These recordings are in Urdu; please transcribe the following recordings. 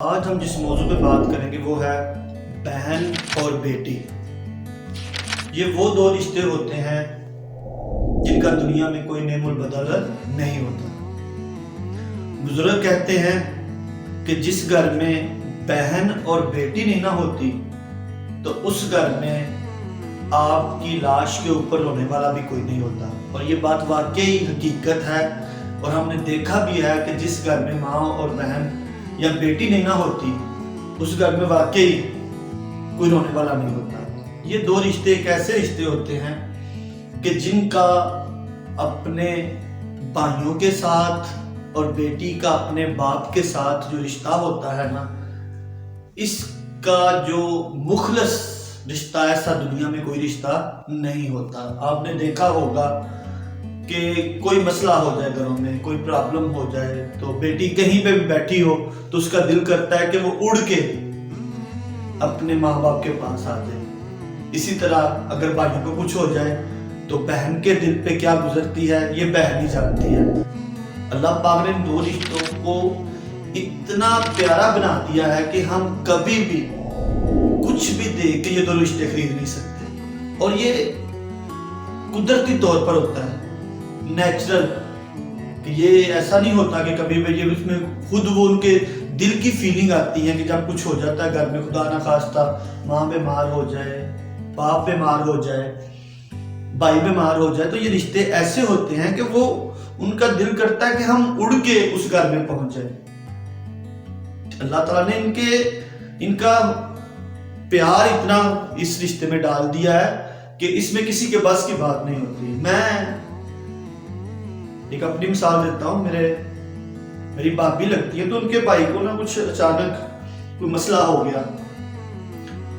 آج ہم جس موضوع پہ بات کریں گے وہ ہے بہن اور بیٹی۔ یہ وہ دو رشتے ہوتے ہیں جن کا دنیا میں کوئی نعم البدل نہیں ہوتا۔ بزرگ کہتے ہیں کہ جس گھر میں بہن اور بیٹی نہیں نہ ہوتی تو اس گھر میں آپ کی لاش کے اوپر رونے والا بھی کوئی نہیں ہوتا، اور یہ بات واقعی حقیقت ہے۔ اور ہم نے دیکھا بھی ہے کہ جس گھر میں ماں اور بہن یا بیٹی نہیں نہ ہوتی اس گھر میں واقعی کوئی رونے والا نہیں ہوتا۔ یہ دو رشتے ایک ایسے رشتے ہوتے ہیں کہ جن کا اپنے بھائیوں کے ساتھ اور بیٹی کا اپنے باپ کے ساتھ جو رشتہ ہوتا ہے نا، اس کا جو مخلص رشتہ ایسا دنیا میں کوئی رشتہ نہیں ہوتا۔ آپ نے دیکھا ہوگا کہ کوئی مسئلہ ہو جائے گھروں میں، کوئی پرابلم ہو جائے تو بیٹی کہیں پہ بھی بیٹھی ہو تو اس کا دل کرتا ہے کہ وہ اڑ کے اپنے ماں باپ کے پاس آ جائے۔ اسی طرح اگر بھائیوں کو کچھ ہو جائے تو بہن کے دل پہ کیا گزرتی ہے یہ بہن ہی جانتی ہے۔ اللہ پاک نے دو رشتوں کو اتنا پیارا بنا دیا ہے کہ ہم کبھی بھی کچھ بھی دے کے یہ دو رشتے خرید نہیں سکتے، اور یہ قدرتی طور پر ہوتا ہے، نیچرل، کہ یہ ایسا نہیں ہوتا کہ کبھی بھی یہ اس میں خود وہ ان کے دل کی فیلنگ آتی ہے کہ جب کچھ ہو جاتا ہے گھر میں، خدا نہ خواستہ ماں بیمار ہو جائے، باپ بیمار ہو جائے، بھائی بیمار ہو جائے، تو یہ رشتے ایسے ہوتے ہیں کہ وہ ان کا دل کرتا ہے کہ ہم اڑ کے اس گھر میں پہنچ جائیں۔ اللہ تعالیٰ نے ان کا پیار اتنا اس رشتے میں ڈال دیا ہے کہ اس میں کسی کے بس کی بات نہیں ہوتی۔ میں ایک اپنی مثال دیتا ہوں، میری بھابھی لگتی ہے، تو ان کے بھائی کو نا کچھ اچانک کوئی مسئلہ ہو گیا،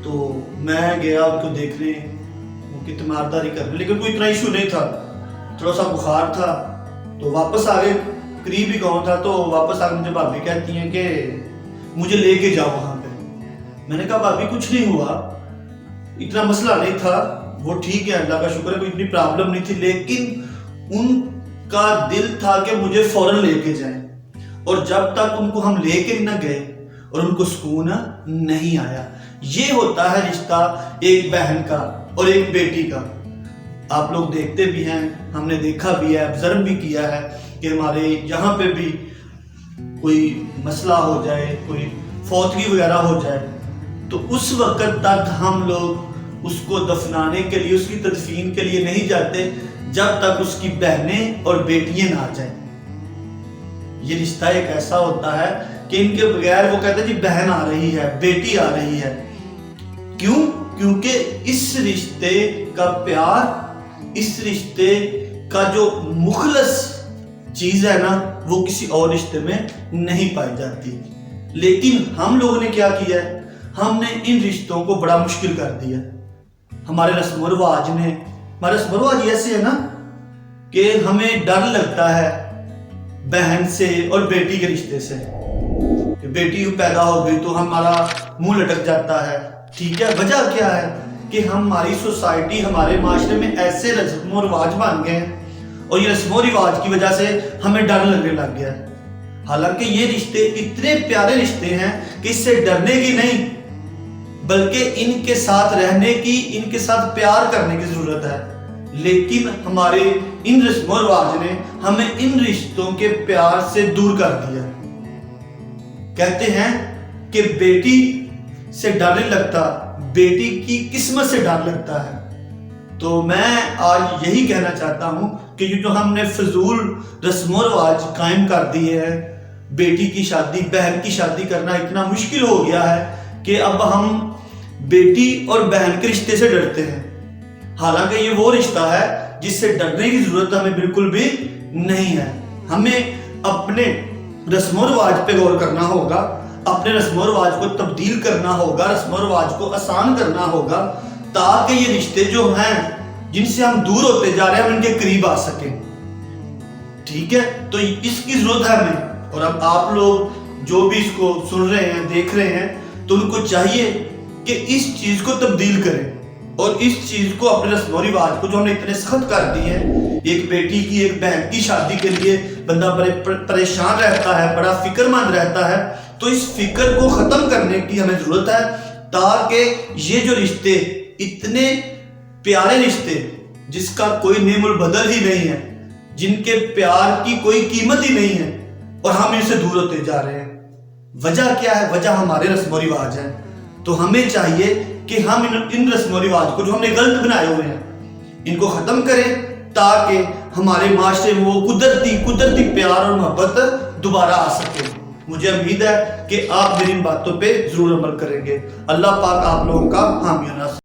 تو میں گیا ان کو دیکھنے، ان کی تیمارداری کرنے، لیکن کوئی اتنا ایشو نہیں تھا، تھوڑا سا بخار تھا، تو واپس آگے قریب ہی گاؤں تھا، تو واپس آگے مجھے بھابھی کہتی ہیں کہ مجھے لے کے جاؤ وہاں پہ۔ میں نے کہا بھابھی کچھ نہیں ہوا، اتنا مسئلہ نہیں تھا، وہ ٹھیک ہے، اللہ کا شکر ہے، کوئی اتنی پرابلم نہیں تھی، لیکن ان کا دل تھا کہ مجھے فوراً لے کے جائیں، اور جب تک ان کو ہم لے کے نہ گئے اور ان کو سکون نہیں آیا۔ یہ ہوتا ہے رشتہ ایک بہن کا اور ایک بیٹی کا۔ آپ لوگ دیکھتے بھی ہیں، ہم نے دیکھا بھی ہے، آبزرو بھی کیا ہے کہ ہمارے یہاں پہ بھی کوئی مسئلہ ہو جائے، کوئی فوتگی وغیرہ ہو جائے، تو اس وقت تک ہم لوگ اس کو دفنانے کے لیے، اس کی تدفین کے لیے نہیں جاتے جب تک اس کی بہنیں اور بیٹیاں نہ آ جائیں۔ یہ رشتہ ایک ایسا ہوتا ہے کہ ان کے بغیر وہ کہتے ہیں جی بہن آ رہی ہے، بیٹی آ رہی ہے۔ کیوں؟ کیونکہ اس رشتے کا پیار، اس رشتے کا جو مخلص چیز ہے نا، وہ کسی اور رشتے میں نہیں پائی جاتی۔ لیکن ہم لوگوں نے کیا کیا ہے، ہم نے ان رشتوں کو بڑا مشکل کر دیا۔ ہمارے رسم و رواج نے، ہمارے رسم و رواج ایسے ہے نا کہ ہمیں ڈر لگتا ہے بہن سے اور بیٹی کے رشتے سے، کہ بیٹی پیدا ہو گئی تو ہمارا منہ لٹک جاتا ہے۔ ٹھیک ہے، وجہ کیا ہے کہ ہماری سوسائٹی، ہمارے معاشرے میں ایسے رسم و رواج بن گئے ہیں، اور یہ رسم و رواج کی وجہ سے ہمیں ڈر لگنے لگ گیا ہے۔ حالانکہ یہ رشتے اتنے پیارے رشتے ہیں کہ اس سے ڈرنے کی نہیں بلکہ ان کے ساتھ رہنے کی، ان کے ساتھ پیار کرنے کی ضرورت ہے۔ لیکن ہمارے ان رسم و رواج نے ہمیں ان رشتوں کے پیار سے دور کر دیا۔ کہتے ہیں کہ بیٹی سے ڈر نہیں لگتا، بیٹی کی قسمت سے ڈر لگتا ہے۔ تو میں آج یہی کہنا چاہتا ہوں کہ یہ جو ہم نے فضول رسم و رواج قائم کر دیے ہیں، بیٹی کی شادی، بہن کی شادی کرنا اتنا مشکل ہو گیا ہے کہ اب ہم بیٹی اور بہن کے رشتے سے ڈرتے ہیں۔ حالانکہ یہ وہ رشتہ ہے جس سے ڈرنے کی ضرورت ہمیں بالکل بھی نہیں ہے۔ ہمیں اپنے رسم و رواج پہ غور کرنا ہوگا، اپنے رسم و رواج کو تبدیل کرنا ہوگا، رسم و رواج کو آسان کرنا ہوگا، تاکہ یہ رشتے جو ہیں جن سے ہم دور ہوتے جا رہے ہیں ہم ان کے قریب آ سکیں۔ ٹھیک ہے، تو اس کی ضرورت ہے ہمیں۔ اور اب آپ لوگ جو بھی اس کو سن رہے ہیں، دیکھ رہے ہیں، تو ان کو چاہیے کہ اس چیز کو تبدیل کریں، اور اس چیز کو اپنے رسم و رواج کو جو ہم نے اتنے سخت کر دیے ہیں، ایک بیٹی کی، ایک بہن کی شادی کے لیے بندہ بڑے پریشان رہتا ہے، بڑا فکر مند رہتا ہے، تو اس فکر کو ختم کرنے کی ہمیں ضرورت ہے، تاکہ یہ جو رشتے، اتنے پیارے رشتے جس کا کوئی نعم البدل ہی نہیں ہے، جن کے پیار کی کوئی قیمت ہی نہیں ہے، اور ہم ان سے دور ہوتے جا رہے ہیں، وجہ کیا ہے؟ وجہ ہمارے رسم و رواج ہیں۔ تو ہمیں چاہیے کہ ہم ان رسم و رواج کو جو ہم نے غلط بنائے ہوئے ہیں ان کو ختم کریں، تاکہ ہمارے معاشرے میں وہ قدرتی پیار اور محبت دوبارہ آ سکے۔ مجھے امید ہے کہ آپ میری ان باتوں پہ ضرور عمل کریں گے۔ اللہ پاک آپ لوگوں کا حامی و ناصر۔